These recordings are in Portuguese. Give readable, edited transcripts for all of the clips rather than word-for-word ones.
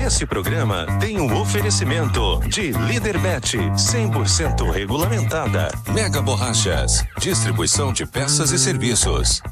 Este programa tem um oferecimento de Líderbet, 100% regulamentada. Mega Borrachas, distribuição de peças e serviços.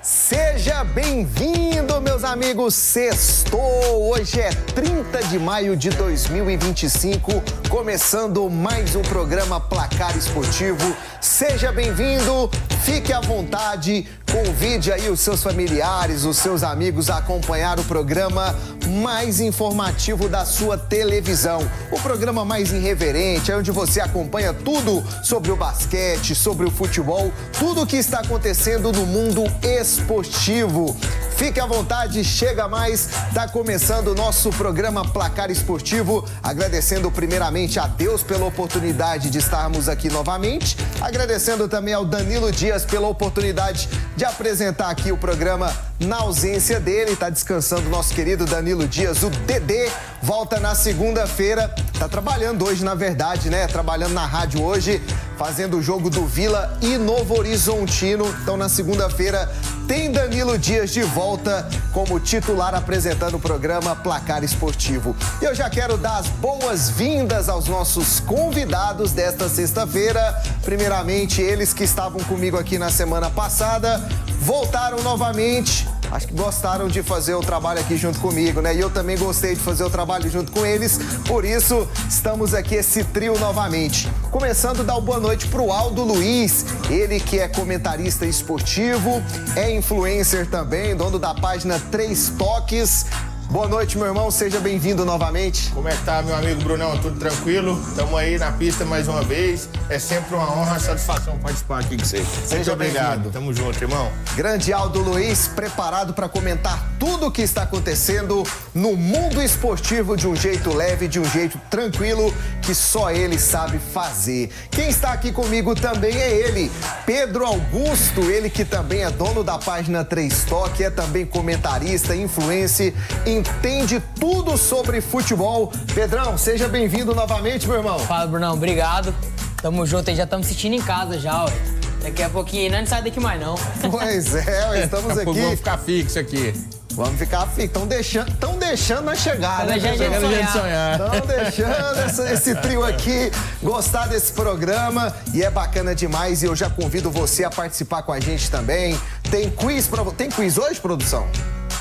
Seja bem-vindo, meus amigos. Sextou! Hoje é 30 de maio de 2025, começando mais um programa Placar Esportivo. Seja bem-vindo, fique à vontade, convide aí os seus familiares, os seus amigos a acompanhar o programa mais informativo da sua televisão. O programa mais irreverente, onde você acompanha tudo sobre o basquete, sobre o futebol, tudo o que está acontecendo no mundo esportivo. Fique à vontade, chega mais, está começando o nosso programa Placar Esportivo, agradecendo primeiramente a Deus pela oportunidade de estarmos aqui novamente, agradecendo também ao Danilo Dias pela oportunidade de apresentar aqui o programa na ausência dele, está descansando o nosso querido Danilo Dias, o Dedê, volta na segunda-feira, tá trabalhando hoje na verdade, né, trabalhando na rádio hoje, fazendo o jogo do Vila e Novo Horizontino, então na segunda-feira tem Danilo Dias de volta como titular apresentando o programa Placar Esportivo. E eu já quero dar as boas-vindas aos nossos convidados desta sexta-feira. Primeiramente, eles que estavam comigo aqui na semana passada, voltaram novamente. Acho que gostaram de fazer o trabalho aqui junto comigo, né? E eu também gostei de fazer o trabalho junto com eles, por isso estamos aqui esse trio novamente. Começando a dar uma boa noite pro Aldo Luiz, ele que é comentarista esportivo, é influencer também, dono da página 3 Toques. Boa noite, meu irmão, seja bem-vindo novamente. Como é que tá, meu amigo Brunão? Tudo tranquilo? Estamos aí na pista mais uma vez. É sempre uma honra, uma satisfação participar aqui com você. Muito obrigado. Tamo junto, irmão. Grande Aldo Luiz, preparado para comentar tudo o que está acontecendo no mundo esportivo de um jeito leve, de um jeito tranquilo, que só ele sabe fazer. Quem está aqui comigo também é ele, Pedro Augusto, ele que também é dono da página 3 Toque, é também comentarista, influencer, entende tudo sobre futebol. Pedrão, seja bem-vindo novamente, meu irmão. Fala, Brunão, obrigado. Tamo junto aí, já estamos assistindo em casa já, ué. Daqui a pouquinho não sai daqui mais, não. Pois é, estamos aqui. Vamos ficar fixo aqui. Vamos ficar fixo. Estão deixando nós chegar, né? Estão deixando esse trio aqui gostar desse programa e é bacana demais e eu já convido você a participar com a gente também. Tem quiz Tem quiz hoje, produção?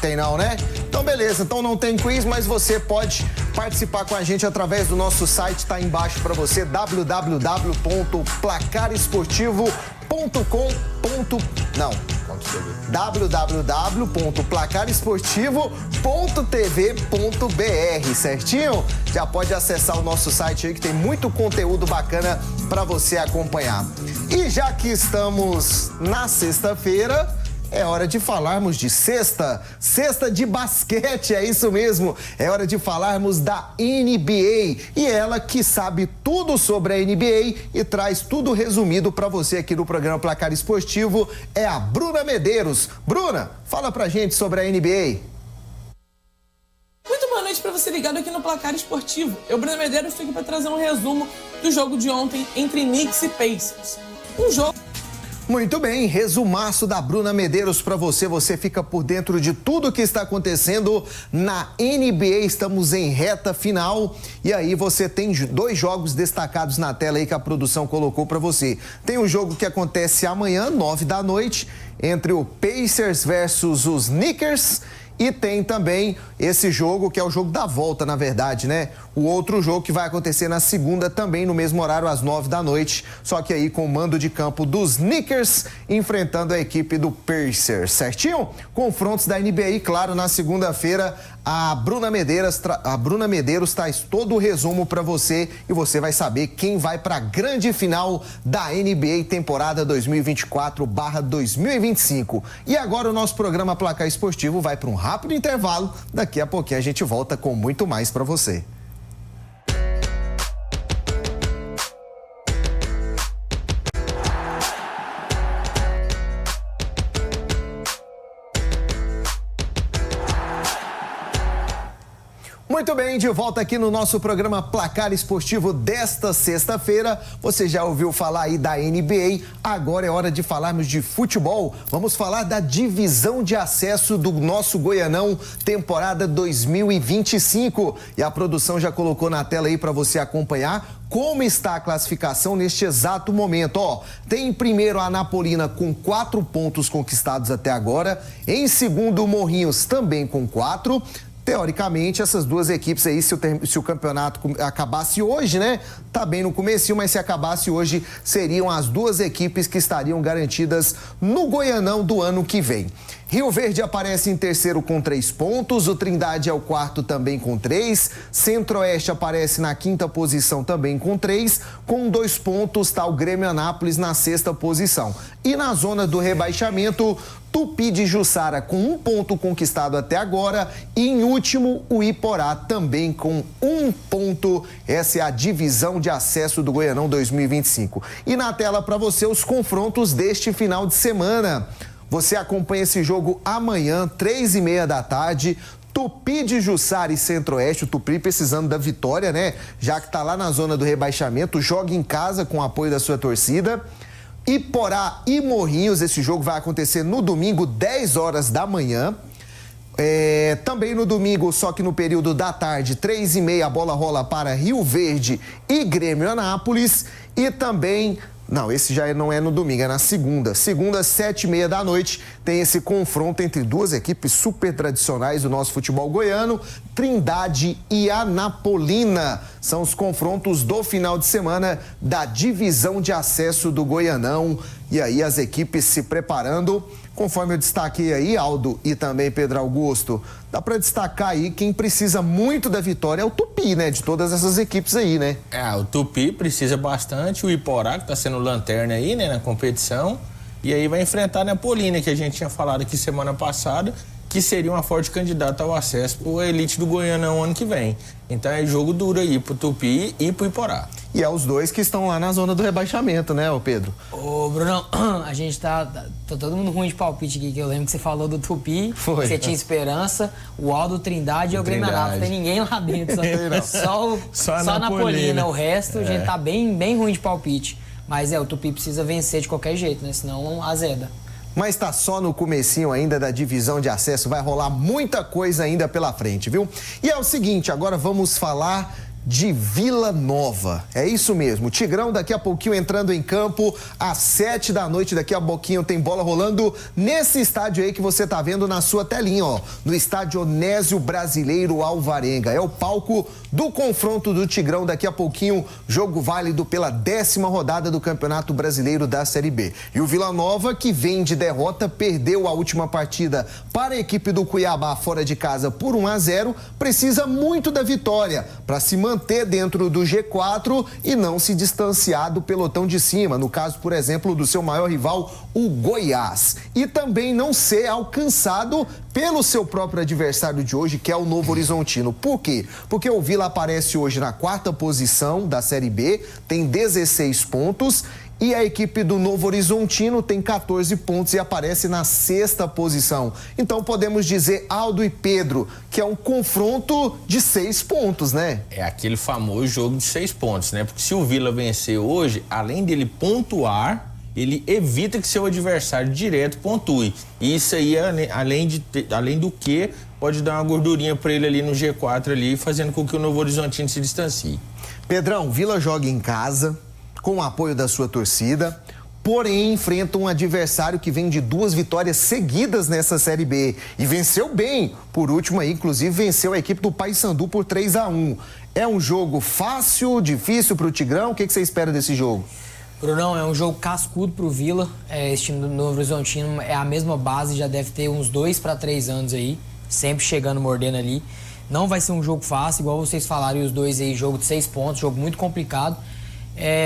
Tem não, né? Então beleza, então não tem quiz, mas você pode participar com a gente através do nosso site, tá embaixo para você, www.placaresportivo.com.tv.br, certinho? Já pode acessar o nosso site aí que tem muito conteúdo bacana para você acompanhar. E já que estamos na sexta-feira, é hora de falarmos de sexta de basquete, é isso mesmo. É hora de falarmos da NBA. E ela que sabe tudo sobre a NBA e traz tudo resumido para você aqui no programa Placar Esportivo é a Bruna Medeiros. Bruna, fala pra gente sobre a NBA. Muito boa noite para você ligado aqui no Placar Esportivo. Eu, Bruna Medeiros, estou aqui para trazer um resumo do jogo de ontem entre Knicks e Pacers. Um jogo... Muito bem, resumaço da Bruna Medeiros para você. Você fica por dentro de tudo que está acontecendo na NBA. Estamos em reta final e aí você tem dois jogos destacados na tela aí que a produção colocou para você. Tem um jogo que acontece amanhã, 9 da noite, entre o Pacers versus os Knicks. E tem também esse jogo, que é o jogo da volta, na verdade, né? O outro jogo que vai acontecer na segunda, também no mesmo horário, às 9 da noite. Só que aí com o mando de campo dos Knicks, enfrentando a equipe do Pacers, certinho? Confrontos da NBA, claro, na segunda-feira, a Bruna Medeiros traz todo o resumo para você e você vai saber quem vai para a grande final da NBA temporada 2024/2025. E agora o nosso programa Placar Esportivo vai para um rápido intervalo. Daqui a pouquinho a gente volta com muito mais para você. Muito bem, de volta aqui no nosso programa Placar Esportivo desta sexta-feira. Você já ouviu falar aí da NBA, agora é hora de falarmos de futebol. Vamos falar da divisão de acesso do nosso Goianão, temporada 2025. E a produção já colocou na tela aí para você acompanhar como está a classificação neste exato momento. Tem em primeiro a Anapolina com 4 pontos conquistados até agora. Em segundo, o Morrinhos também com 4. Teoricamente, essas duas equipes aí, se o campeonato acabasse hoje, né? Tá bem no comecinho, mas se acabasse hoje, seriam as duas equipes que estariam garantidas no Goianão do ano que vem. Rio Verde aparece em terceiro com 3 pontos, o Trindade é o quarto também com 3, Centro-Oeste aparece na quinta posição também com 3, com 2 pontos está o Grêmio Anápolis na sexta posição. E na zona do rebaixamento, Tupi de Jussara com 1 ponto conquistado até agora e em último o Iporá também com 1 ponto. Essa é a divisão de acesso do Goianão 2025. E na tela para você os confrontos deste final de semana. Você acompanha esse jogo amanhã, 3h30 da tarde. Tupi de Jussara e Centro-Oeste, o Tupi precisando da vitória, né? Já que tá lá na zona do rebaixamento, joga em casa com o apoio da sua torcida. Iporá e Morrinhos, esse jogo vai acontecer no domingo, 10 horas da manhã. Também no domingo, só que no período da tarde, 3h30, a bola rola para Rio Verde e Grêmio Anápolis. E também... Não, esse já não é no domingo, é na segunda. Segunda, 7h30 da noite, tem esse confronto entre duas equipes super tradicionais do nosso futebol goiano, Trindade e Anapolina. São os confrontos do final de semana da divisão de acesso do Goianão. E aí as equipes se preparando, conforme eu destaquei aí, Aldo e também Pedro Augusto, dá para destacar aí quem precisa muito da vitória é o Tupi, né? De todas essas equipes aí, né? O Tupi precisa bastante, o Iporá, que tá sendo lanterna aí, né, na competição, e aí vai enfrentar a Anapolina, que a gente tinha falado aqui semana passada, que seria uma forte candidata ao acesso para a elite do Goianão ano que vem. Então é jogo duro aí pro Tupi e pro Iporá. E é os dois que estão lá na zona do rebaixamento, né, ô Pedro? Ô, Brunão, a gente tá todo mundo ruim de palpite aqui, que eu lembro que você falou do Tupi, Foi. Você tinha esperança, o Aldo, Trindade e o Grêmio Anápolis. Não tem ninguém lá dentro, só a Anapolina. O resto, a gente tá bem ruim de palpite. Mas o Tupi precisa vencer de qualquer jeito, né? Senão azeda. Mas tá só no comecinho ainda da divisão de acesso, vai rolar muita coisa ainda pela frente, viu? E é o seguinte, agora vamos falar de Vila Nova. É isso mesmo, Tigrão daqui a pouquinho entrando em campo às 7 da noite, daqui a pouquinho tem bola rolando nesse estádio aí que você tá vendo na sua telinha, no estádio Onésio Brasileiro Alvarenga. É o palco do confronto do Tigrão daqui a pouquinho, jogo válido pela 10ª rodada do Campeonato Brasileiro da Série B. E o Vila Nova, que vem de derrota, perdeu a última partida para a equipe do Cuiabá fora de casa por 1-0, precisa muito da vitória para se manter dentro do G4 e não se distanciar do pelotão de cima, no caso, por exemplo, do seu maior rival, o Goiás. E também não ser alcançado pelo seu próprio adversário de hoje, que é o Novo Horizontino. Por quê? Porque o Vila aparece hoje na 4ª posição da Série B, tem 16 pontos, e a equipe do Novo Horizontino tem 14 pontos e aparece na 6ª posição. Então podemos dizer, Aldo e Pedro, que é um confronto de 6 pontos, né? É aquele famoso jogo de 6 pontos, né? Porque se o Vila vencer hoje, além dele pontuar, ele evita que seu adversário direto pontue. E isso aí, além do que, pode dar uma gordurinha para ele ali no G4 ali, fazendo com que o Novo Horizontino se distancie. Pedrão, Vila joga em casa, com o apoio da sua torcida, porém enfrenta um adversário que vem de 2 vitórias seguidas nessa Série B e venceu bem. Por último aí, inclusive, venceu a equipe do Paysandu por 3-1. É um jogo fácil, difícil para o Tigrão? O que você espera desse jogo? Brunão, é um jogo cascudo pro Vila. Esse time do Novo Horizontino é a mesma base, já deve ter uns 2 para 3 anos aí, sempre chegando, mordendo ali. Não vai ser um jogo fácil, igual vocês falaram, e os dois aí, jogo de 6 pontos, jogo muito complicado.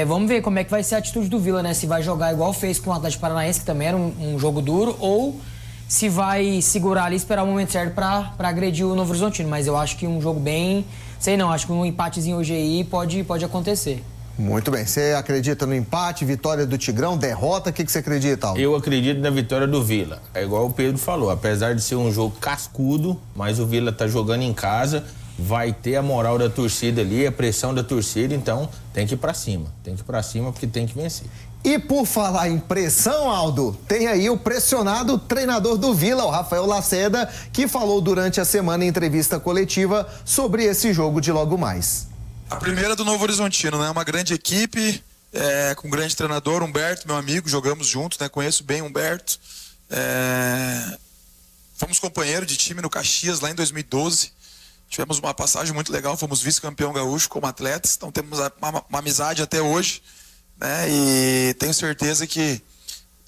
Vamos ver como é que vai ser a atitude do Vila, né? Se vai jogar igual fez com o Atlético Paranaense, que também era um jogo duro, ou se vai segurar ali e esperar o momento certo para agredir o Novo Horizontino. Mas eu acho que um jogo bem... Sei não, acho que um empatezinho hoje aí pode acontecer. Muito bem. Você acredita no empate, vitória do Tigrão, derrota? O que você acredita, Aldo? Eu acredito na vitória do Vila. É igual o Pedro falou, apesar de ser um jogo cascudo, mas o Vila tá jogando em casa. vai ter a moral da torcida ali, a pressão da torcida, então tem que ir pra cima. Tem que ir pra cima porque tem que vencer. E por falar em pressão, Aldo, tem aí o pressionado treinador do Vila, o Rafael Lacerda, que falou durante a semana em entrevista coletiva sobre esse jogo de logo mais. A primeira do Novo Horizontino, né? Uma grande equipe, com um grande treinador, Humberto, meu amigo, jogamos juntos, né? Conheço bem o Humberto. Fomos companheiro de time no Caxias lá em 2012. Tivemos uma passagem muito legal, fomos vice-campeão gaúcho como atletas, então temos uma amizade até hoje, né? E tenho certeza que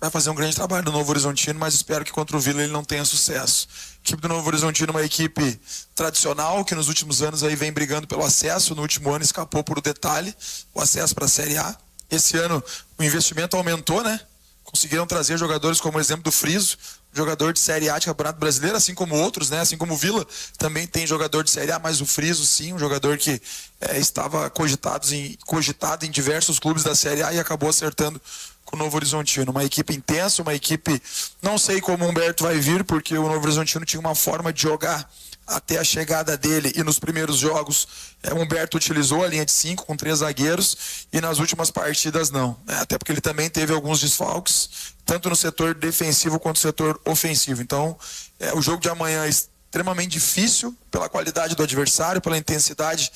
vai fazer um grande trabalho no Novo Horizontino, mas espero que contra o Vila ele não tenha sucesso. A equipe do Novo Horizontino é uma equipe tradicional, que nos últimos anos aí vem brigando pelo acesso. No último ano escapou por detalhe o acesso para a Série A. Esse ano o investimento aumentou, né? Conseguiram trazer jogadores como o exemplo do Friso, jogador de Série A de Campeonato Brasileiro, assim como outros, né? Assim como o Vila também tem jogador de Série A, mas o Friso sim, um jogador que estava cogitado em diversos clubes da Série A e acabou acertando com o Novo Horizontino. Uma equipe intensa, uma equipe... Não sei como o Humberto vai vir, porque o Novo Horizontino tinha uma forma de jogar até a chegada dele, e nos primeiros jogos o Humberto utilizou a linha de 5 com 3 zagueiros, e nas últimas partidas não, né? Até porque ele também teve alguns desfalques, tanto no setor defensivo quanto no setor ofensivo. Então o jogo de amanhã é extremamente difícil pela qualidade do adversário, pela intensidade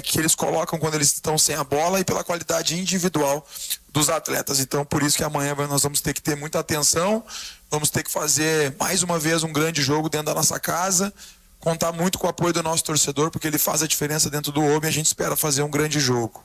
que eles colocam quando eles estão sem a bola e pela qualidade individual dos atletas. Então por isso que amanhã nós vamos ter que ter muita atenção, vamos ter que fazer mais uma vez um grande jogo dentro da nossa casa, contar muito com o apoio do nosso torcedor, porque ele faz a diferença dentro do OB e a gente espera fazer um grande jogo.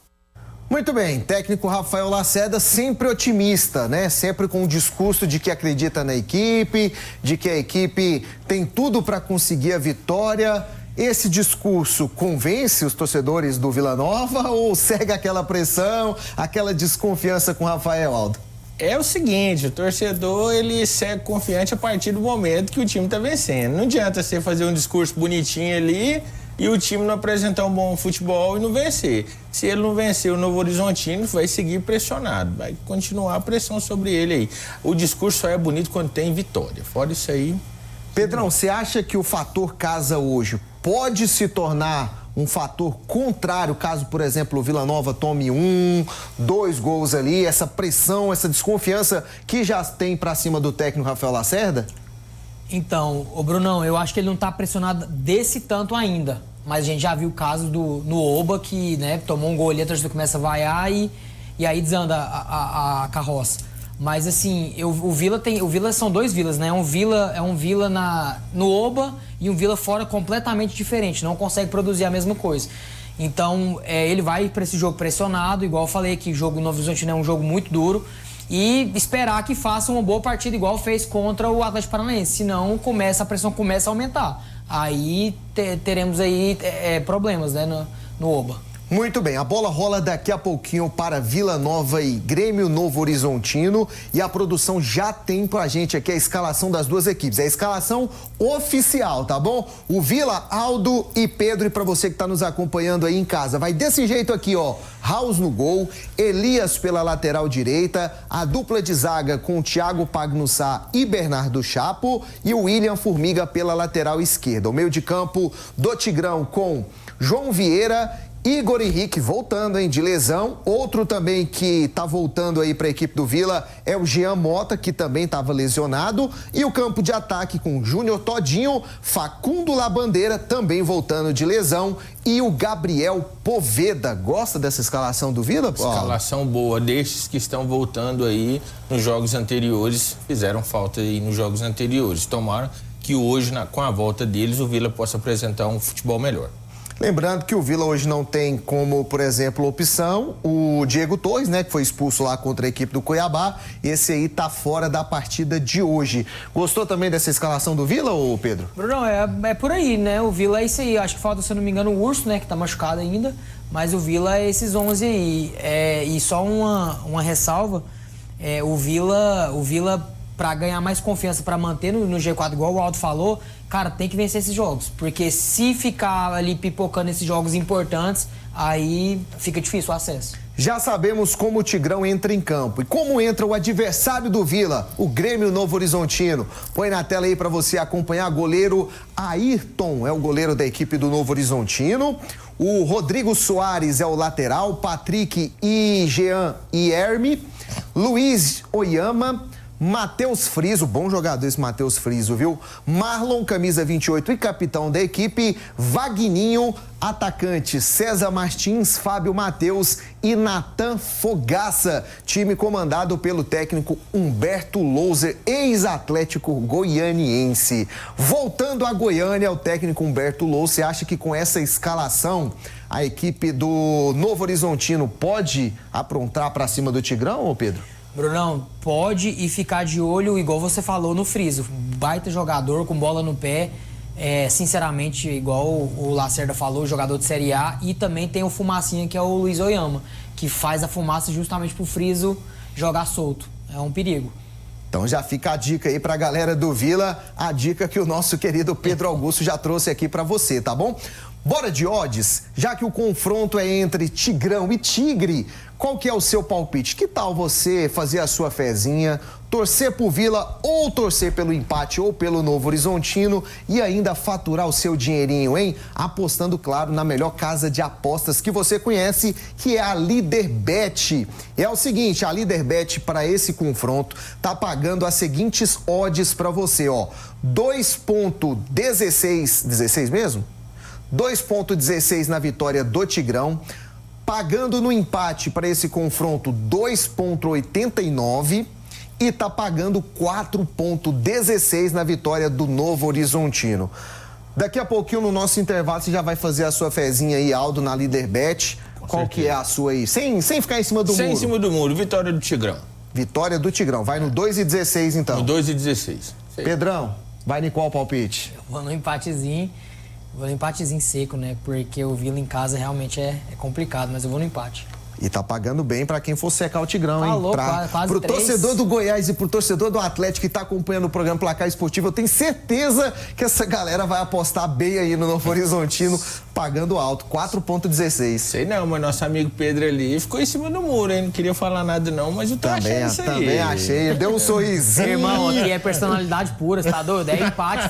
Muito bem, técnico Rafael Lacerda sempre otimista, né? Sempre com o discurso de que acredita na equipe, de que a equipe tem tudo para conseguir a vitória. Esse discurso convence os torcedores do Vila Nova ou segue aquela pressão, aquela desconfiança com o Rafael, Aldo? É o seguinte, o torcedor, ele segue confiante a partir do momento que o time tá vencendo. Não adianta você fazer um discurso bonitinho ali e o time não apresentar um bom futebol e não vencer. Se ele não vencer, o Novo Horizontino vai seguir pressionado, vai continuar a pressão sobre ele aí. O discurso só é bonito quando tem vitória. Fora isso aí... Pedrão, você acha que o fator casa hoje pode se tornar um fator contrário, caso, por exemplo, o Vila Nova tome 1, 2 gols ali, essa pressão, essa desconfiança que já tem pra cima do técnico Rafael Lacerda? Então, ô Brunão, eu acho que ele não tá pressionado desse tanto ainda. Mas a gente já viu o caso no Oba, que, né, tomou um gol ali, a torcida começa a vaiar e aí desanda a carroça. Mas assim, o Vila são 2 Vilas, né? É um Vila no Oba e um Vila fora completamente diferente, não consegue produzir a mesma coisa. Então, ele vai para esse jogo pressionado, igual eu falei que o jogo Novo Horizontino é um jogo muito duro, e esperar que faça uma boa partida igual fez contra o Atlético Paranaense, senão a pressão começa a aumentar. Aí teremos aí problemas, né, no Oba. Muito bem, a bola rola daqui a pouquinho para Vila Nova e Grêmio Novo Horizontino, e a produção já tem pra gente aqui a escalação das duas equipes, é a escalação oficial, tá bom? O Vila, Aldo e Pedro, e pra você que tá nos acompanhando aí em casa, vai desse jeito aqui, ó, Raus no gol, Elias pela lateral direita, a dupla de zaga com Thiago Pagnussá e Bernardo Chapo, e o William Formiga pela lateral esquerda. O meio de campo do Tigrão com João Vieira, Igor Henrique voltando, de lesão. Outro também que tá voltando aí para a equipe do Vila é o Jean Mota, que também estava lesionado. E o campo de ataque com Júnior Todinho, Facundo Labandeira também voltando de lesão, e o Gabriel Poveda. Gosta dessa escalação do Vila? Escalação boa, destes que estão voltando aí nos jogos anteriores, fizeram falta aí nos jogos anteriores. Tomara que hoje, com a volta deles, o Vila possa apresentar um futebol melhor. Lembrando que o Vila hoje não tem como, por exemplo, opção o Diego Torres, né, que foi expulso lá contra a equipe do Cuiabá. Esse aí tá fora da partida de hoje. Gostou também dessa escalação do Vila, ô Pedro? Bruno, é por aí, né? O Vila é isso aí. Acho que falta, se eu não me engano, o Urso, né, que tá machucado ainda. Mas o Vila é esses 11 aí. E só uma ressalva, o Vila para ganhar mais confiança, para manter no G4, igual o Aldo falou, cara, tem que vencer esses jogos. Porque se ficar ali pipocando esses jogos importantes, aí fica difícil o acesso. Já sabemos como o Tigrão entra em campo e como entra o adversário do Vila, o Grêmio Novo Horizontino. Põe na tela aí para você acompanhar. Goleiro Ayrton é o goleiro da equipe do Novo Horizontino. O Rodrigo Soares é o lateral, Patrick e Jean Ierme, Luiz Oyama, Matheus Friso, bom jogador esse Matheus Friso, viu? Marlon, camisa 28 e capitão da equipe, Vagninho, atacante César Martins, Fábio Matheus e Natan Fogaça, time comandado pelo técnico Humberto Louser, ex-atlético goianiense. Voltando a Goiânia, o técnico Humberto Louser acha que com essa escalação a equipe do Novo Horizontino pode aprontar para cima do Tigrão, ô Pedro? Brunão, pode e ficar de olho, igual você falou, no Friso. Baita jogador, com bola no pé. Sinceramente, igual o Lacerda falou, jogador de Série A. E também tem o Fumacinha, que é o Luiz Oyama, que faz a fumaça justamente pro Friso jogar solto. É um perigo. Então já fica a dica aí pra galera do Vila, a dica que o nosso querido Pedro Augusto já trouxe aqui pra você, tá bom? Bora de odds, já que o confronto é entre Tigrão e Tigre, qual que é o seu palpite? Que tal você fazer a sua fezinha, torcer pro Vila ou torcer pelo empate ou pelo Novo Horizontino e ainda faturar o seu dinheirinho, hein? Apostando, claro, na melhor casa de apostas que você conhece, que é a Líderbet. É o seguinte, a Líderbet para esse confronto tá pagando as seguintes odds para você, ó. 2,16, 16 mesmo? 2,16 na vitória do Tigrão, pagando no empate para esse confronto 2,89 e tá pagando 4,16 na vitória do Novo Horizontino. Daqui a pouquinho no nosso intervalo você já vai fazer a sua fezinha aí, Aldo, na Líderbet. Qual que é a sua aí? Sem ficar em cima do muro. Sem em cima do muro, vitória do Tigrão. Vitória do Tigrão, vai no 2,16 então. No 2,16. Pedrão, vai em qual palpite? Eu vou no empatezinho. Vou no empatezinho seco, né? Porque o Vila em casa realmente é complicado, mas eu vou no empate. E tá pagando bem pra quem for secar o Tigrão, hein? Falou, quase pro 3. torcedor do Goiás e pro torcedor do Atlético que tá acompanhando o programa Placar Esportivo, eu tenho certeza que essa galera vai apostar bem aí no Novo Horizontino, pagando alto, 4,16. Sei não, mas nosso amigo Pedro ali ficou em cima do muro, hein? Não queria falar nada não, mas eu tô achando isso aí. Também achei, deu um sorrisinho. Irmão, aqui é personalidade pura, você tá doido? É empate.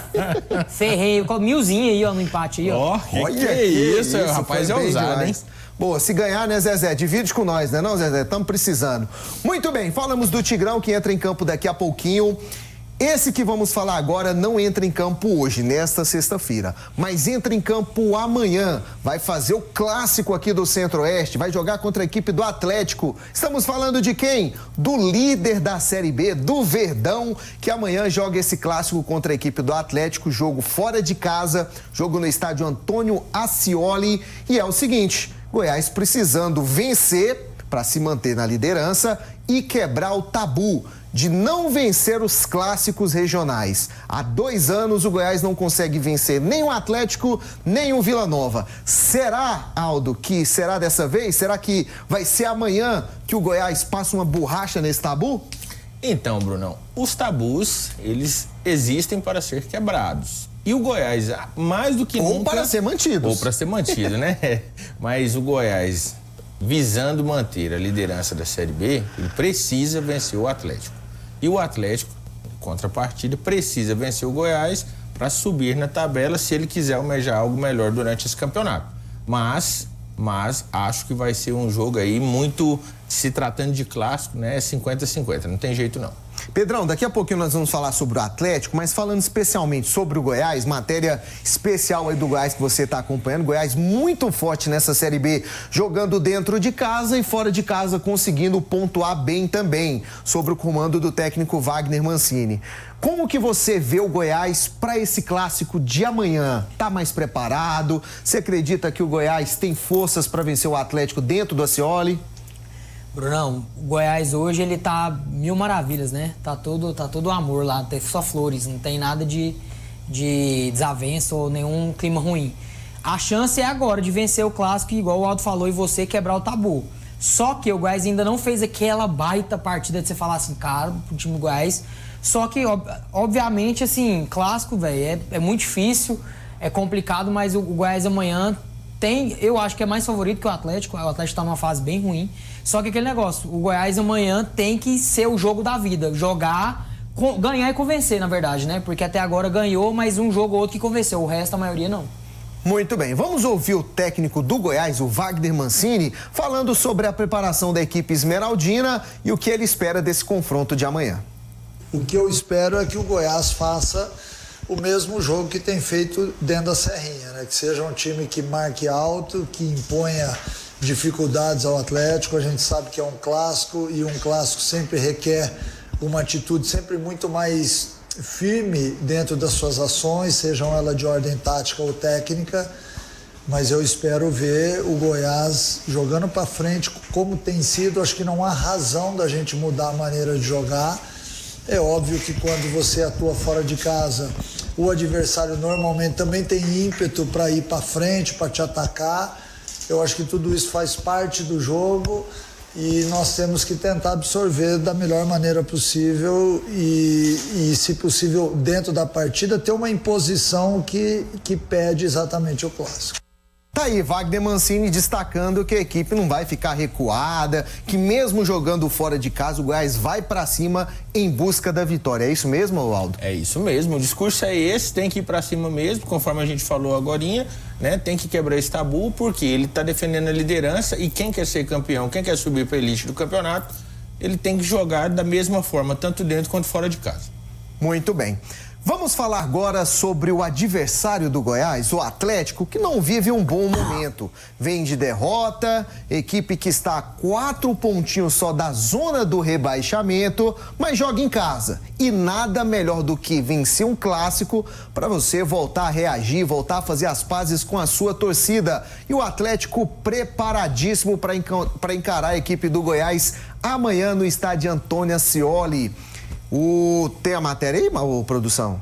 Ferrei, com milzinho aí, ó, no empate aí, ó. Olha que isso, rapaz, é ousado, hein? Boa, se ganhar, né, Zezé? Divide com nós, né, não, Zezé? Estamos precisando. Muito bem, falamos do Tigrão, que entra em campo daqui a pouquinho. Esse que vamos falar agora não entra em campo hoje, nesta sexta-feira, mas entra em campo amanhã. Vai fazer o clássico aqui do Centro-Oeste, vai jogar contra a equipe do Atlético. Estamos falando de quem? Do líder da Série B, do Verdão, que amanhã joga esse clássico contra a equipe do Atlético, jogo fora de casa, jogo no estádio Antônio Ascioli. E é o seguinte, Goiás precisando vencer para se manter na liderança e quebrar o tabu de não vencer os clássicos regionais. Há 2 anos o Goiás não consegue vencer nem o Atlético, nem o Vila Nova. Será, Aldo, que será dessa vez? Será que vai ser amanhã que o Goiás passa uma borracha nesse tabu? Então, Brunão, os tabus, eles existem para ser quebrados. E o Goiás, mais do que nunca... Ou para ser mantidos. Ou para ser mantido, né? Mas o Goiás, visando manter a liderança da Série B, ele precisa vencer o Atlético. E o Atlético, em contrapartida, precisa vencer o Goiás para subir na tabela se ele quiser almejar algo melhor durante esse campeonato. Mas acho que vai ser um jogo aí muito, se tratando de clássico, né? 50-50, não tem jeito não. Pedrão, daqui a pouquinho nós vamos falar sobre o Atlético, mas falando especialmente sobre o Goiás, matéria especial aí do Goiás que você está acompanhando, Goiás muito forte nessa Série B, jogando dentro de casa e fora de casa, conseguindo pontuar bem também, sobre o comando do técnico Wagner Mancini. Como que você vê o Goiás para esse clássico de amanhã? Tá mais preparado? Você acredita que o Goiás tem forças para vencer o Atlético dentro do Ascioli? Brunão, o Goiás hoje ele tá mil maravilhas, né? Tá todo amor lá, tem só flores, não tem nada de desavença ou nenhum clima ruim. A chance é agora de vencer o clássico, igual o Aldo falou, e você quebrar o tabu. Só que o Goiás ainda não fez aquela baita partida de você falar assim, cara, pro time do Goiás. Só que, obviamente, assim, clássico, velho, é muito difícil, é complicado, mas o Goiás amanhã eu acho que é mais favorito que o Atlético tá numa fase bem ruim, só que aquele negócio, o Goiás amanhã tem que ser o jogo da vida, ganhar e convencer, na verdade, né? Porque até agora ganhou, mas um jogo ou outro que convenceu, o resto a maioria não. Muito bem, vamos ouvir o técnico do Goiás, o Wagner Mancini, falando sobre a preparação da equipe esmeraldina e o que ele espera desse confronto de amanhã. O que eu espero é que o Goiás faça o mesmo jogo que tem feito dentro da Serrinha, né? Que seja um time que marque alto, que imponha dificuldades ao Atlético. A gente sabe que é um clássico e um clássico sempre requer uma atitude sempre muito mais firme dentro das suas ações, sejam elas de ordem tática ou técnica, mas eu espero ver o Goiás jogando para frente como tem sido. Acho que não há razão da gente mudar a maneira de jogar. É óbvio que quando você atua fora de casa, o adversário normalmente também tem ímpeto para ir para frente, para te atacar. Eu acho que tudo isso faz parte do jogo e nós temos que tentar absorver da melhor maneira possível e se possível, dentro da partida, ter uma imposição que pede exatamente o clássico. Tá aí, Wagner Mancini destacando que a equipe não vai ficar recuada, que mesmo jogando fora de casa, o Goiás vai pra cima em busca da vitória. É isso mesmo, Aldo? É isso mesmo, o discurso é esse, tem que ir pra cima mesmo, conforme a gente falou agorinha, né? Tem que quebrar esse tabu, porque ele tá defendendo a liderança e quem quer ser campeão, quem quer subir pra elite do campeonato, ele tem que jogar da mesma forma, tanto dentro quanto fora de casa. Muito bem. Vamos falar agora sobre o adversário do Goiás, o Atlético, que não vive um bom momento. Vem de derrota, equipe que está a 4 pontinhos só da zona do rebaixamento, mas joga em casa. E nada melhor do que vencer um clássico para você voltar a reagir, voltar a fazer as pazes com a sua torcida. E o Atlético preparadíssimo para encarar a equipe do Goiás amanhã no estádio Antônio Ascioli. Tem a matéria aí, produção?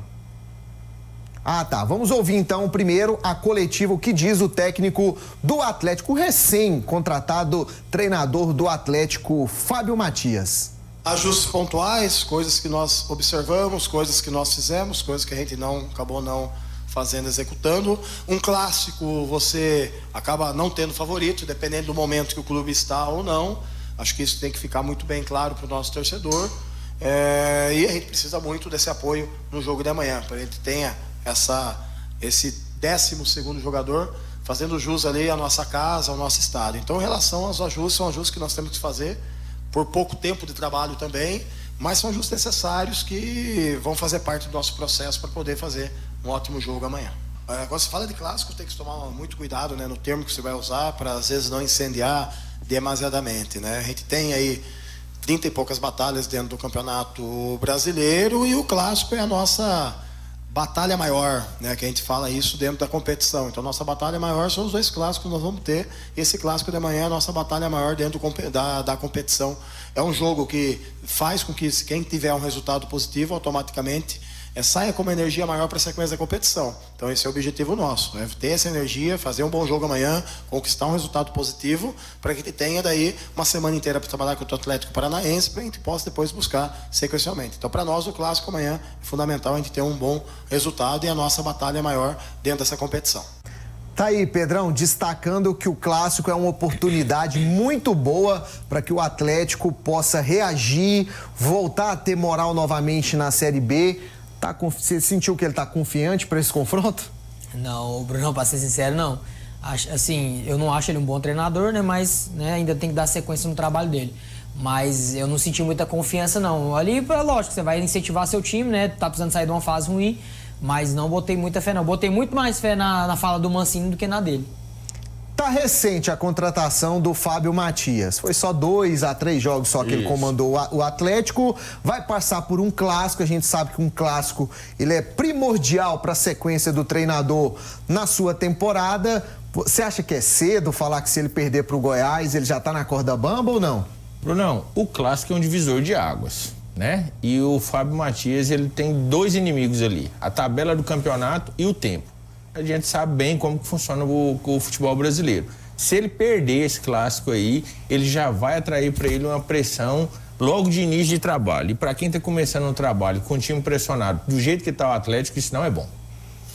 Ah, tá. Vamos ouvir então primeiro a coletiva, o que diz o técnico do Atlético, recém-contratado treinador do Atlético, Fábio Matias. Ajustes pontuais, coisas que nós observamos, coisas que nós fizemos, coisas que a gente acabou não fazendo, executando. Um clássico você acaba não tendo favorito, dependendo do momento que o clube está ou não. Acho que isso tem que ficar muito bem claro para o nosso torcedor. E a gente precisa muito desse apoio no jogo de amanhã, para a gente tenha esse 12º jogador fazendo jus ali à nossa casa, ao nosso estado. Então, em relação aos ajustes, são ajustes que nós temos que fazer por pouco tempo de trabalho também, mas são ajustes necessários que vão fazer parte do nosso processo para poder fazer um ótimo jogo amanhã. Quando se fala de clássico, tem que tomar muito cuidado, né, no termo que você vai usar, para às vezes não incendiar demasiadamente, né? A gente tem aí 30 e poucas batalhas dentro do Campeonato Brasileiro e o clássico é a nossa batalha maior, né? Que a gente fala isso dentro da competição. Então, nossa batalha maior são os 2 clássicos que nós vamos ter. Esse clássico de amanhã é a nossa batalha maior dentro da competição. É um jogo que faz com que quem tiver um resultado positivo, automaticamente saia com uma energia maior para a sequência da competição. Então esse é o objetivo nosso, é ter essa energia, fazer um bom jogo amanhã, conquistar um resultado positivo, para que a gente tenha daí uma semana inteira para trabalhar com o Atlético Paranaense, para a gente possa depois buscar sequencialmente. Então para nós o clássico amanhã é fundamental a gente ter um bom resultado e a nossa batalha maior dentro dessa competição. Tá aí, Pedrão, destacando que o clássico é uma oportunidade muito boa para que o Atlético possa reagir, voltar a ter moral novamente na Série B. Você sentiu que ele está confiante para esse confronto? Não, Bruno, para ser sincero, não. Assim, eu não acho ele um bom treinador, né? Mas ainda tem que dar sequência no trabalho dele. Mas eu não senti muita confiança, não. Ali, lógico, você vai incentivar seu time, né? Tá precisando sair de uma fase ruim, mas não botei muita fé, não. Botei muito mais fé na fala do Mancini do que na dele. Tá recente a contratação do Fábio Matias. Foi só 2 a 3 jogos só que ele comandou o Atlético. Vai passar por um clássico. A gente sabe que um clássico ele é primordial para a sequência do treinador na sua temporada. Você acha que é cedo falar que se ele perder para o Goiás, ele já tá na corda bamba ou não? Brunão, o clássico é um divisor de águas, né? E o Fábio Matias, ele tem 2 inimigos ali. A tabela do campeonato e o tempo. A gente sabe bem como que funciona o futebol brasileiro. Se ele perder esse clássico aí, ele já vai atrair para ele uma pressão logo de início de trabalho. E para quem está começando um trabalho com o time pressionado, do jeito que está o Atlético, isso não é bom.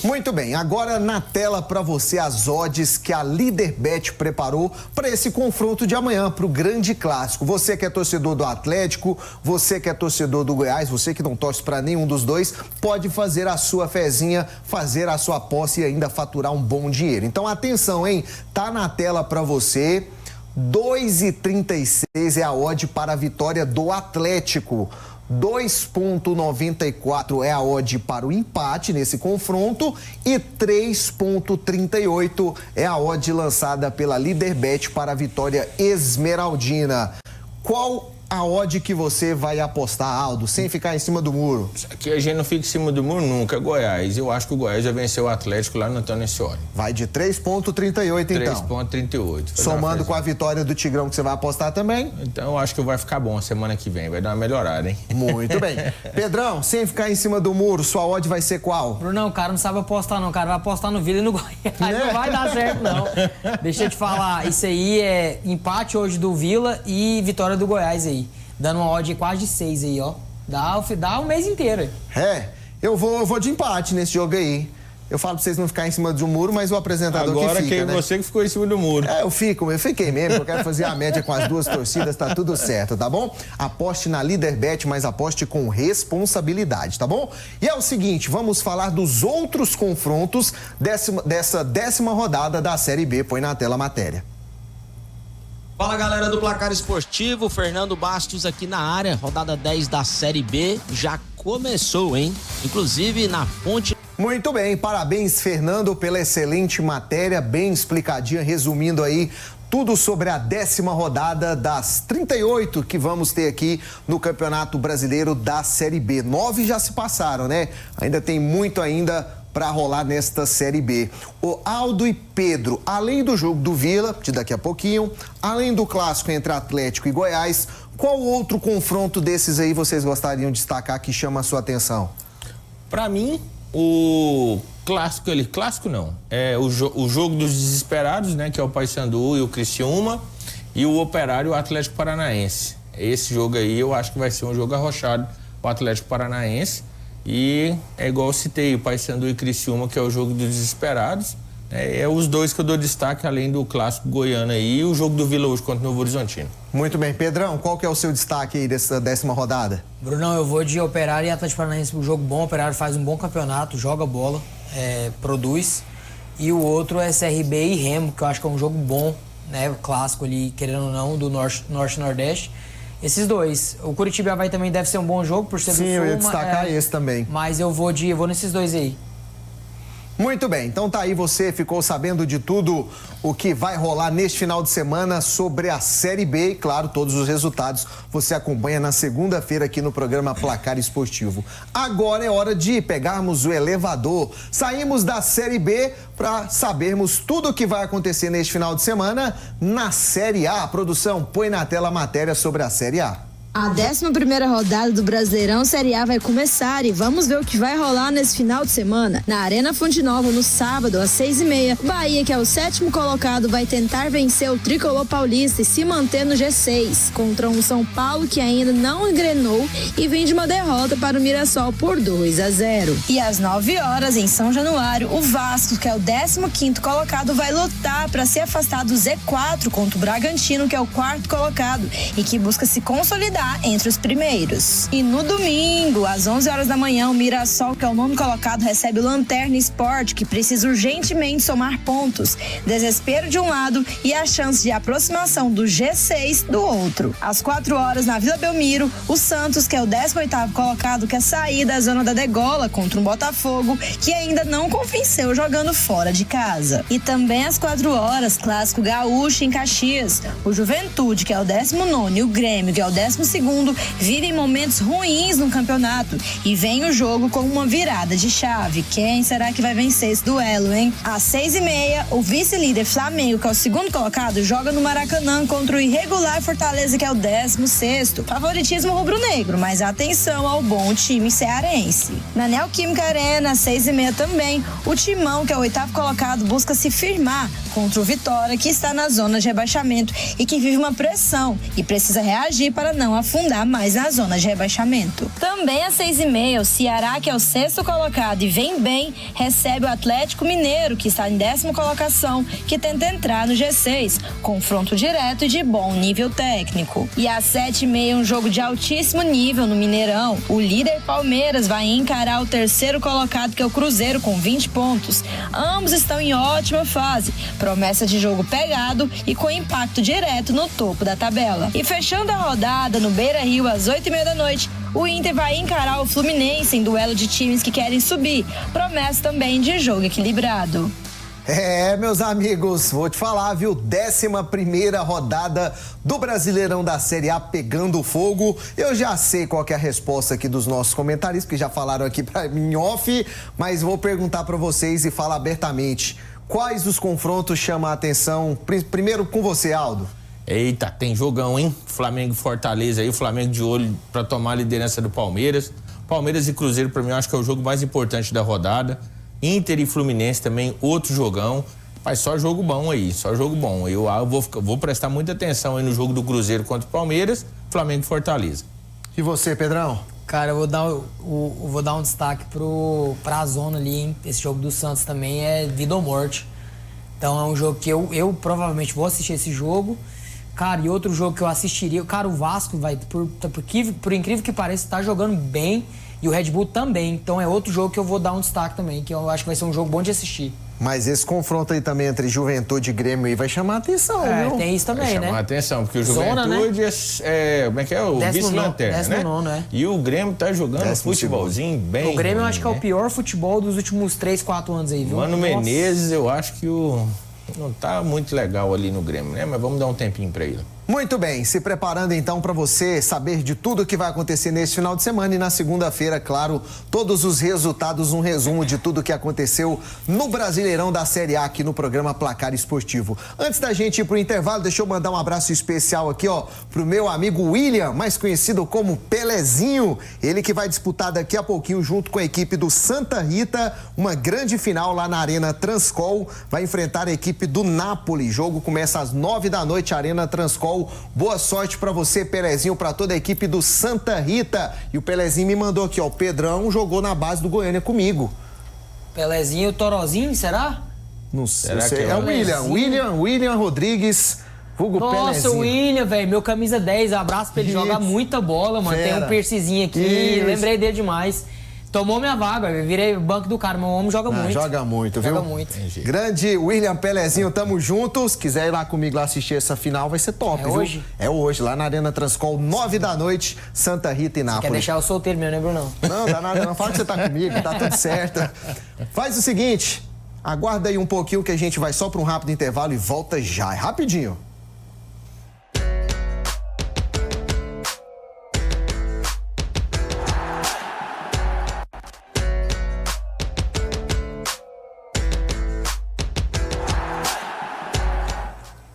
Muito bem, agora na tela para você as odds que a Líderbet preparou para esse confronto de amanhã, para o grande clássico. Você que é torcedor do Atlético, você que é torcedor do Goiás, você que não torce para nenhum dos dois, pode fazer a sua fezinha, fazer a sua aposta e ainda faturar um bom dinheiro. Então atenção, hein? Tá na tela para você. 2,36 é a odd para a vitória do Atlético. 2,94 é a odd para o empate nesse confronto e 3,38 é a odd lançada pela Líderbet para a vitória esmeraldina. Qual a odd que você vai apostar, Aldo, sem ficar em cima do muro? Aqui a gente não fica em cima do muro nunca, Goiás. Eu acho que o Goiás já venceu o Atlético lá no Antônio Ascioli. Vai de 3,38 então. 3,38. Somando com a vitória do Tigrão que você vai apostar também? Então eu acho que vai ficar bom semana que vem, vai dar uma melhorada, hein? Muito bem. Pedrão, sem ficar em cima do muro, sua odd vai ser qual? Brunão, o cara não sabe apostar não, o cara vai apostar no Vila e no Goiás. Não vai dar certo não. Deixa eu te falar, isso aí é empate hoje do Vila e vitória do Goiás aí. Dando uma odd quase de 6 aí, ó. Dá um mês inteiro. Eu vou de empate nesse jogo aí. Eu falo pra vocês não ficarem em cima de um muro, mas o apresentador agora que fica, né? Você que ficou em cima do muro. Eu fiquei mesmo, eu quero fazer a média com as duas torcidas, tá tudo certo, tá bom? Aposte na Líderbet, mas aposte com responsabilidade, tá bom? E é o seguinte, vamos falar dos outros confrontos dessa 10ª rodada da Série B. Põe na tela a matéria. Fala galera do Placar Esportivo, Fernando Bastos aqui na área, rodada 10 da Série B já começou, hein? Inclusive na fonte... Muito bem, parabéns Fernando pela excelente matéria, bem explicadinha, resumindo aí tudo sobre a 10ª rodada das 38 que vamos ter aqui no Campeonato Brasileiro da Série B. 9 já se passaram, né? Ainda tem muito ainda para rolar nesta Série B. O Aldo e Pedro, além do jogo do Vila, de daqui a pouquinho, além do clássico entre Atlético e Goiás, qual outro confronto desses aí vocês gostariam de destacar que chama a sua atenção? Para mim, o clássico não, é o jogo dos desesperados, né, que é o Paysandu e o Criciúma, e o Operário e o Atlético Paranaense. Esse jogo aí eu acho que vai ser um jogo arrochado para o Atlético Paranaense. E é igual eu citei, o Paysandu e Criciúma, que é o jogo dos desesperados. É os dois que eu dou destaque, além do clássico goiano aí, e o jogo do Vila hoje contra o Novo Horizontino. Muito bem. Pedrão, qual que é o seu destaque aí dessa 10ª rodada? Brunão, eu vou de Operário e Atlético Paranaense, um jogo bom. O Operário faz um bom campeonato, joga bola, produz. E o outro é CRB e Remo, que eu acho que é um jogo bom, né? O clássico ali, querendo ou não, do Norte-Nordeste. Esses dois. O Curitiba e Avaí também deve ser um bom jogo, por ser do Sul. Sim, eu ia destacar esse também. Mas eu vou nesses dois aí. Muito bem, então tá aí, você ficou sabendo de tudo o que vai rolar neste final de semana sobre a Série B e, claro, todos os resultados você acompanha na segunda-feira aqui no programa Placar Esportivo. Agora é hora de pegarmos o elevador. Saímos da Série B para sabermos tudo o que vai acontecer neste final de semana na Série A. A produção, põe na tela a matéria sobre a Série A. A 11ª rodada do Brasileirão Série A vai começar e vamos ver o que vai rolar nesse final de semana. Na Arena Fonte Nova, no sábado, às 6h30, Bahia, que é o 7º colocado, vai tentar vencer o Tricolor Paulista e se manter no G6, contra um São Paulo que ainda não engrenou e vem de uma derrota para o Mirassol por 2-0. E às 9h, em São Januário, o Vasco, que é o 15º colocado, vai lutar para se afastar do Z4 contra o Bragantino, que é o 4º colocado e que busca se consolidar entre os primeiros. E no domingo, às 11h da manhã, o Mirassol, que é o 9º colocado, recebe o Lanterna Sport, que precisa urgentemente somar pontos. Desespero de um lado e a chance de aproximação do G6 do outro. Às 4h, na Vila Belmiro, o Santos, que é o 18º colocado, quer sair da zona da degola contra um Botafogo, que ainda não convenceu jogando fora de casa. E também às 4h, clássico gaúcho em Caxias. O Juventude, que é o 19º, e o Grêmio, que é o 12º, vivem momentos ruins no campeonato e vem o jogo com uma virada de chave. Quem será que vai vencer esse duelo, hein? Às 6h30, o vice-líder Flamengo, que é o 2º colocado, joga no Maracanã contra o irregular Fortaleza, que é o 16º. Favoritismo rubro-negro, mas atenção ao bom time cearense. Na Neoquímica Arena, às 6h30 também, o Timão, que é o 8º colocado, busca se firmar contra o Vitória, que está na zona de rebaixamento e que vive uma pressão e precisa reagir para não afundar mais na zona de rebaixamento. Também às 6h30, o Ceará, que é o 6º colocado e vem bem, recebe o Atlético Mineiro, que está em 10ª colocação, que tenta entrar no G6, confronto direto e de bom nível técnico. E às 7h30, um jogo de altíssimo nível no Mineirão. O líder Palmeiras vai encarar o 3º colocado, que é o Cruzeiro, com 20 pontos. Ambos estão em ótima fase, promessa de jogo pegado e com impacto direto no topo da tabela. E fechando a rodada no Beira-Rio às 8h30 da noite, o Inter vai encarar o Fluminense em duelo de times que querem subir. Promessa também de jogo equilibrado. Meus amigos, vou te falar, viu? 11ª rodada do Brasileirão da Série A pegando fogo. Eu já sei qual que é a resposta aqui dos nossos comentaristas, que já falaram aqui pra mim off, mas vou perguntar pra vocês e falar abertamente. Quais os confrontos chamam a atenção? Primeiro com você, Aldo. Eita, tem jogão, hein? Flamengo e Fortaleza aí, o Flamengo de olho para tomar a liderança do Palmeiras. Palmeiras e Cruzeiro, para mim, eu acho que é o jogo mais importante da rodada. Inter e Fluminense também, outro jogão. Mas só jogo bom aí, só jogo bom. Eu vou prestar muita atenção aí no jogo do Cruzeiro contra o Palmeiras, Flamengo e Fortaleza. E você, Pedrão? Cara, eu vou dar um destaque pra zona ali, hein? Esse jogo do Santos também é vida ou morte. Então é um jogo que eu provavelmente vou assistir esse jogo. Cara, e outro jogo que eu assistiria, cara, o Vasco vai, por incrível que pareça, tá jogando bem, e o Red Bull também. Então é outro jogo que eu vou dar um destaque também, que eu acho que vai ser um jogo bom de assistir. Mas esse confronto aí também entre Juventude e Grêmio aí vai chamar a atenção, viu? Tem isso também, vai chamar a atenção, porque o Juventude como é que é? O vice-lanterna, né? E o Grêmio tá jogando futebolzinho bem. O Grêmio eu acho que é o pior futebol dos últimos 3, 4 anos aí, viu? Mano Menezes, eu acho que não tá muito legal ali no Grêmio, né? Mas vamos dar um tempinho pra ele. Muito bem, se preparando então para você saber de tudo o que vai acontecer nesse final de semana e na segunda-feira, claro, todos os resultados, um resumo de tudo o que aconteceu no Brasileirão da Série A aqui no programa Placar Esportivo. Antes da gente ir pro intervalo, deixa eu mandar um abraço especial aqui, pro meu amigo William, mais conhecido como Pelezinho, ele que vai disputar daqui a pouquinho junto com a equipe do Santa Rita, uma grande final lá na Arena Transcol, vai enfrentar a equipe do Napoli. Jogo começa às 9 da noite, Arena Transcol. Boa sorte pra você, Pelezinho, pra toda a equipe do Santa Rita. E o Pelezinho me mandou aqui, o Pedrão jogou na base do Goiânia comigo. Pelezinho e Torozinho, será? Não sei. É o William Rodrigues, vulgo Pelezinho. Nossa, o William, velho, meu camisa 10, abraço pra ele, joga muita bola, mano. Tem um piercizinho aqui, lembrei dele demais. Tomou minha vaga, eu virei banco do cara, meu homem joga muito. Joga muito, viu? Joga muito. Grande William Pelezinho, tamo juntos. Se quiser ir lá comigo lá assistir essa final, vai ser top, viu? Hoje? É hoje, lá na Arena Transcol, 9 da noite, Santa Rita e Nápoles. Quer deixar eu solteiro mesmo, né, Brunão? Não, dá nada não. Fala que você tá comigo, tá tudo certo. Faz o seguinte, aguarda aí um pouquinho que a gente vai só para um rápido intervalo e volta já. É rapidinho.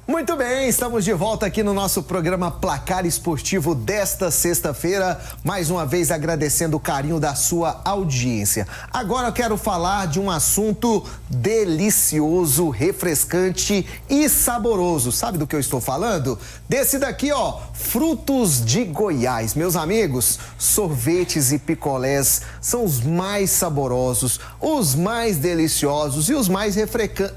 Muito bem, estamos de volta aqui no nosso programa Placar Esportivo desta sexta-feira, mais uma vez agradecendo o carinho da sua audiência. Agora eu quero falar de um assunto delicioso, refrescante e saboroso. Sabe do que eu estou falando? Desse daqui, frutos de Goiás. Meus amigos, sorvetes e picolés são os mais saborosos, os mais deliciosos e os mais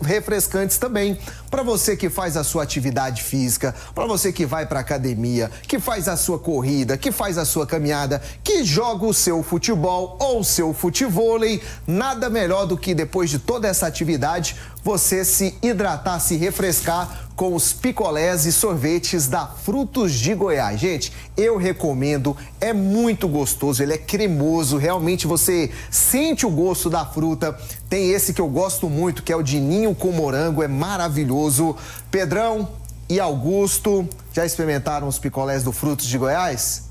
refrescantes também. Para você que faz a sua atividade física, para você que vai para academia, que faz a sua corrida, que faz a sua caminhada, que joga o seu futebol ou o seu futevôlei, nada melhor do que depois de toda essa atividade você se hidratar, se refrescar com os picolés e sorvetes da Frutos de Goiás. Gente, eu recomendo, é muito gostoso, ele é cremoso, realmente você sente o gosto da fruta. Tem esse que eu gosto muito, que é o de ninho com morango, é maravilhoso. Pedrão e Augusto, já experimentaram os picolés do Frutos de Goiás?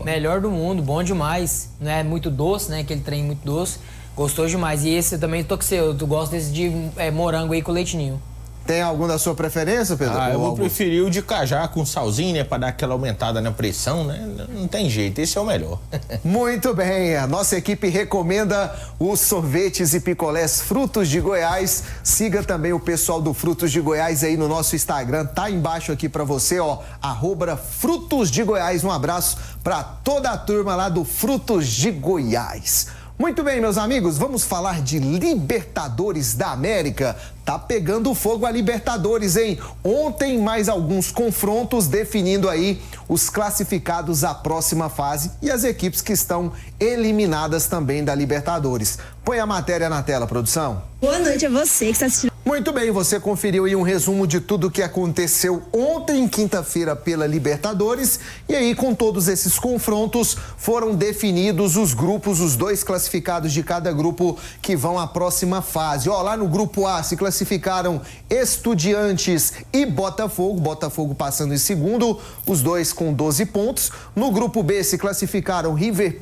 Melhor do mundo, bom demais. Não é muito doce, né? Aquele trem muito doce. Gostoso demais. E esse também tô com você, tu gosta desse de morango aí com leite ninho. Tem algum da sua preferência, Pedro? Eu vou preferir o de cajá com salzinho, né? Pra dar aquela aumentada na pressão, né? Não tem jeito, esse é o melhor. Muito bem, a nossa equipe recomenda os sorvetes e picolés Frutos de Goiás. Siga também o pessoal do Frutos de Goiás aí no nosso Instagram. Tá embaixo aqui pra você, ó, @Frutos de Goiás. Um abraço pra toda a turma lá do Frutos de Goiás. Muito bem, meus amigos, vamos falar de Libertadores da América. Tá pegando fogo a Libertadores, hein? Ontem, mais alguns confrontos definindo aí os classificados à próxima fase e as equipes que estão eliminadas também da Libertadores. Põe a matéria na tela, produção. Boa noite a você que está assistindo. Muito bem, você conferiu aí um resumo de tudo o que aconteceu ontem, quinta-feira, pela Libertadores. E aí, com todos esses confrontos, foram definidos os grupos, os 2 classificados de cada grupo que vão à próxima fase. Ó, lá no grupo A se classificaram Estudiantes e Botafogo. Botafogo passando em segundo, os 2 com 12 pontos. No grupo B se classificaram River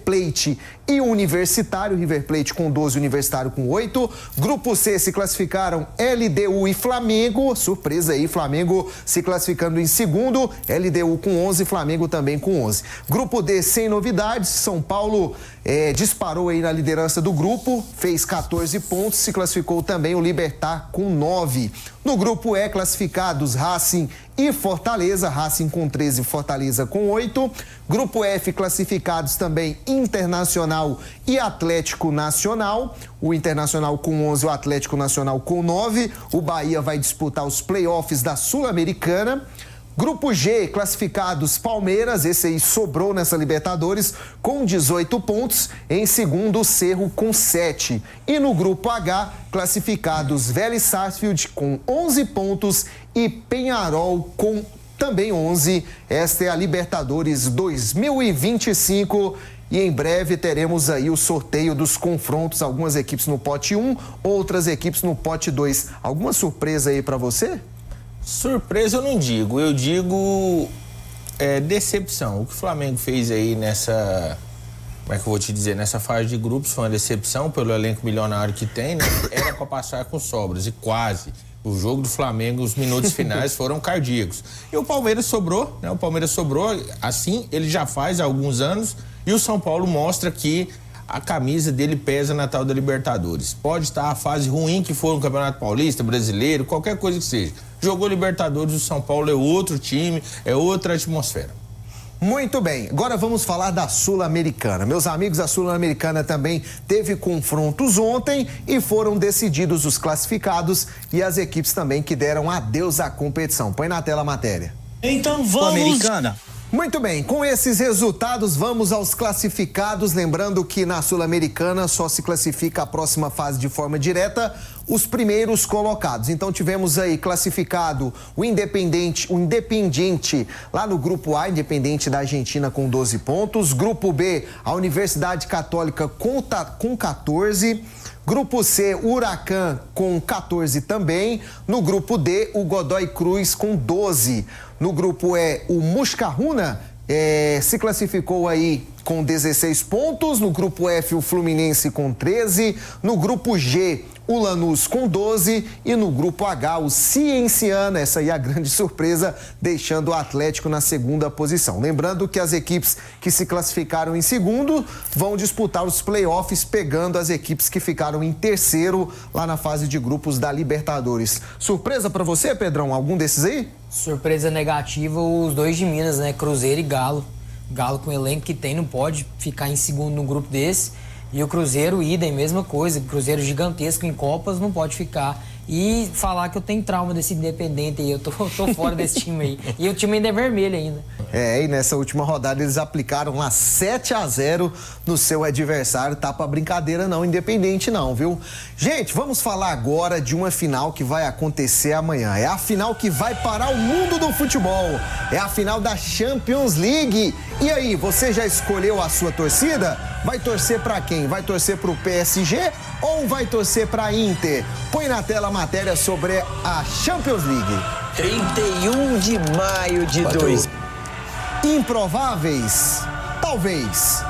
Plate e Universitário. River Plate com 12, Universitário com 8. Grupo C se classificaram LDU e Flamengo. Surpresa aí, Flamengo se classificando em segundo. LDU com 11, Flamengo também com 11. Grupo D sem novidades. São Paulo disparou aí na liderança do grupo, fez 14 pontos, se classificou também o Libertad com 9. No grupo E, classificados Racing e Fortaleza, Racing com 13, Fortaleza com 8. Grupo F, classificados também Internacional e Atlético Nacional. O Internacional com 11, o Atlético Nacional com 9. O Bahia vai disputar os playoffs da Sul-Americana. Grupo G, classificados Palmeiras, esse aí sobrou nessa Libertadores, com 18 pontos. Em segundo, o Cerro com 7. E no Grupo H, classificados Vélez Sarsfield com 11 pontos e Peñarol com também 11. Esta é a Libertadores 2025. E em breve teremos aí o sorteio dos confrontos, algumas equipes no pote 1, outras equipes no pote 2. Alguma surpresa aí pra você? Surpresa eu não digo, eu digo decepção. O que o Flamengo fez aí nessa, como é que eu vou te dizer, nessa fase de grupos foi uma decepção pelo elenco milionário que tem, né? Era para passar com sobras e quase. O jogo do Flamengo, os minutos finais foram cardíacos. E o Palmeiras sobrou, né? O Palmeiras sobrou, assim ele já faz há alguns anos, e o São Paulo mostra que a camisa dele pesa na tal da Libertadores. Pode estar a fase ruim que for no Campeonato Paulista, Brasileiro, qualquer coisa que seja. Jogou Libertadores, o São Paulo é outro time, é outra atmosfera. Muito bem, agora vamos falar da Sul-Americana. Meus amigos, a Sul-Americana também teve confrontos ontem e foram decididos os classificados e as equipes também que deram adeus à competição. Põe na tela a matéria. Então vamos... Sul-Americana. Muito bem, com esses resultados vamos aos classificados, lembrando que na Sul-Americana só se classifica a próxima fase de forma direta os primeiros colocados. Então tivemos aí classificado o Independiente lá no grupo A, Independente da Argentina com 12 pontos, grupo B, a Universidade Católica com 14, grupo C, o Huracan com 14 também, no grupo D, o Godoy Cruz com 12. No grupo E, o Muscaruna se classificou aí com 16 pontos. No grupo F, o Fluminense com 13. No grupo G, o Lanús com 12. E no grupo H, o Cienciano, essa aí é a grande surpresa, deixando o Atlético na segunda posição. Lembrando que as equipes que se classificaram em segundo vão disputar os playoffs, pegando as equipes que ficaram em terceiro lá na fase de grupos da Libertadores. Surpresa pra você, Pedrão? Algum desses aí? Surpresa negativa, os 2 de Minas, né? Cruzeiro e Galo. Galo com o elenco que tem, não pode ficar em segundo num grupo desse. E o Cruzeiro, idem, mesma coisa. Cruzeiro gigantesco em Copas, não pode ficar. E falar que eu tenho trauma desse Independente aí, eu tô fora desse time aí. E o time ainda é vermelho ainda. E nessa última rodada eles aplicaram lá 7-0 no seu adversário. Tá pra brincadeira não, Independente não, viu? Gente, vamos falar agora de uma final que vai acontecer amanhã. É a final que vai parar o mundo do futebol. É a final da Champions League. E aí, você já escolheu a sua torcida? Vai torcer pra quem? Vai torcer pro PSG ou vai torcer pra Inter? Põe na tela a matéria sobre a Champions League. 31 de maio de 2000. Improváveis? Talvez.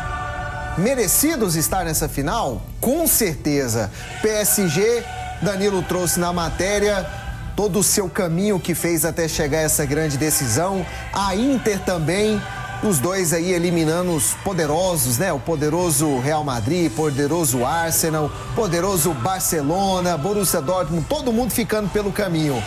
Merecidos estar nessa final? Com certeza. PSG Danilo trouxe na matéria todo o seu caminho que fez até chegar a essa grande decisão. A Inter também, os dois aí eliminando os poderosos, né? O poderoso Real Madrid, poderoso Arsenal, poderoso Barcelona, Borussia Dortmund, todo mundo ficando pelo caminho.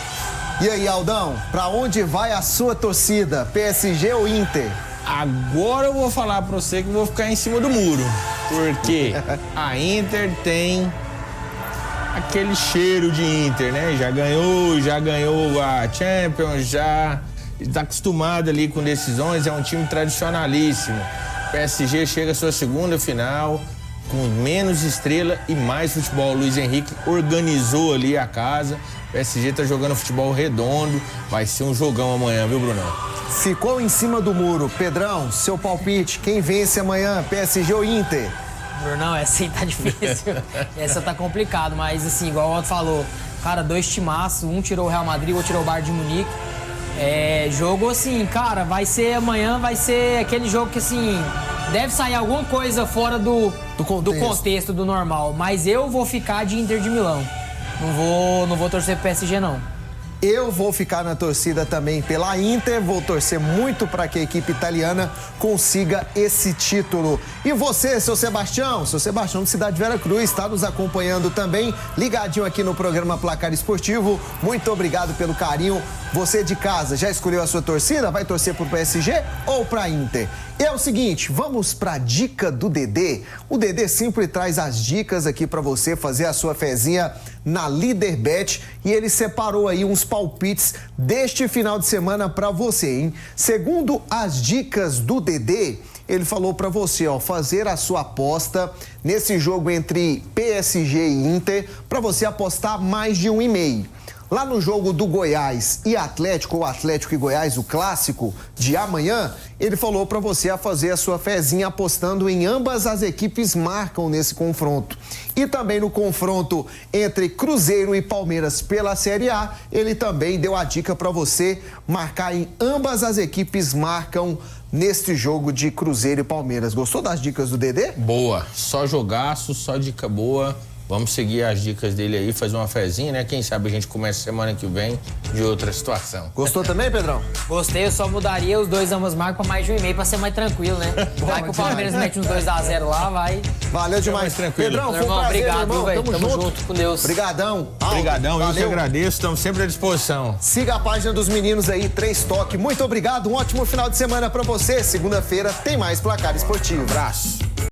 E aí, Aldão, pra onde vai a sua torcida? PSG ou Inter? Agora eu vou falar pra você que eu vou ficar em cima do muro. Porque a Inter tem aquele cheiro de Inter, né? Já ganhou a Champions, já está acostumado ali com decisões, é um time tradicionalíssimo. O PSG chega à sua segunda final, com menos estrela e mais futebol. O Luiz Henrique organizou ali a casa. O PSG tá jogando futebol redondo. Vai ser um jogão amanhã, viu, Brunão? Ficou em cima do muro. Pedrão, seu palpite, quem vence amanhã, PSG ou Inter? Brunão, essa aí tá difícil. Essa tá complicado, mas assim, igual o Otto falou, cara, 2 timaços, um tirou o Real Madrid, outro tirou o Bayern de Munique. Jogo assim, cara, amanhã vai ser aquele jogo que assim, deve sair alguma coisa fora do contexto, do normal, mas eu vou ficar de Inter de Milão. Não vou torcer pro PSG, não. Eu vou ficar na torcida também pela Inter, vou torcer muito para que a equipe italiana consiga esse título. E você, seu Sebastião de Cidade Vera Cruz, está nos acompanhando também, ligadinho aqui no programa Placar Esportivo. Muito obrigado pelo carinho. Você de casa, já escolheu a sua torcida? Vai torcer pro PSG ou pra Inter? E é o seguinte, vamos pra dica do Dedê. O Dedê sempre traz as dicas aqui pra você fazer a sua fezinha na Líderbet e ele separou aí uns palpites deste final de semana pra você, hein? Segundo as dicas do Dedê, ele falou pra você, ó, fazer a sua aposta nesse jogo entre PSG e Inter pra você apostar mais de 1,5. Lá no jogo do Goiás e Atlético, ou Atlético e Goiás, o clássico de amanhã, ele falou para você a fazer a sua fezinha apostando em ambas as equipes marcam nesse confronto. E também no confronto entre Cruzeiro e Palmeiras pela Série A, ele também deu a dica para você marcar em ambas as equipes marcam neste jogo de Cruzeiro e Palmeiras. Gostou das dicas do Dedê? Boa, só jogaço, só dica boa. Vamos seguir as dicas dele aí, fazer uma fezinha, né? Quem sabe a gente começa semana que vem de outra situação. Gostou também, Pedrão? Gostei, eu só mudaria os 2 ambas marcas pra mais de 1,5 pra ser mais tranquilo, né? Vai que o Palmeiras mete uns 2-0 lá, vai. Valeu demais. Tranquilo. Pedrão, foi um prazer, obrigado, velho. Tamo junto com Deus. Obrigadão. Obrigadão, eu que agradeço, estamos sempre à disposição. Siga a página dos meninos aí, 3 Toque. Muito obrigado, um ótimo final de semana pra você. Segunda-feira tem mais Placar Esportivo. Abraço.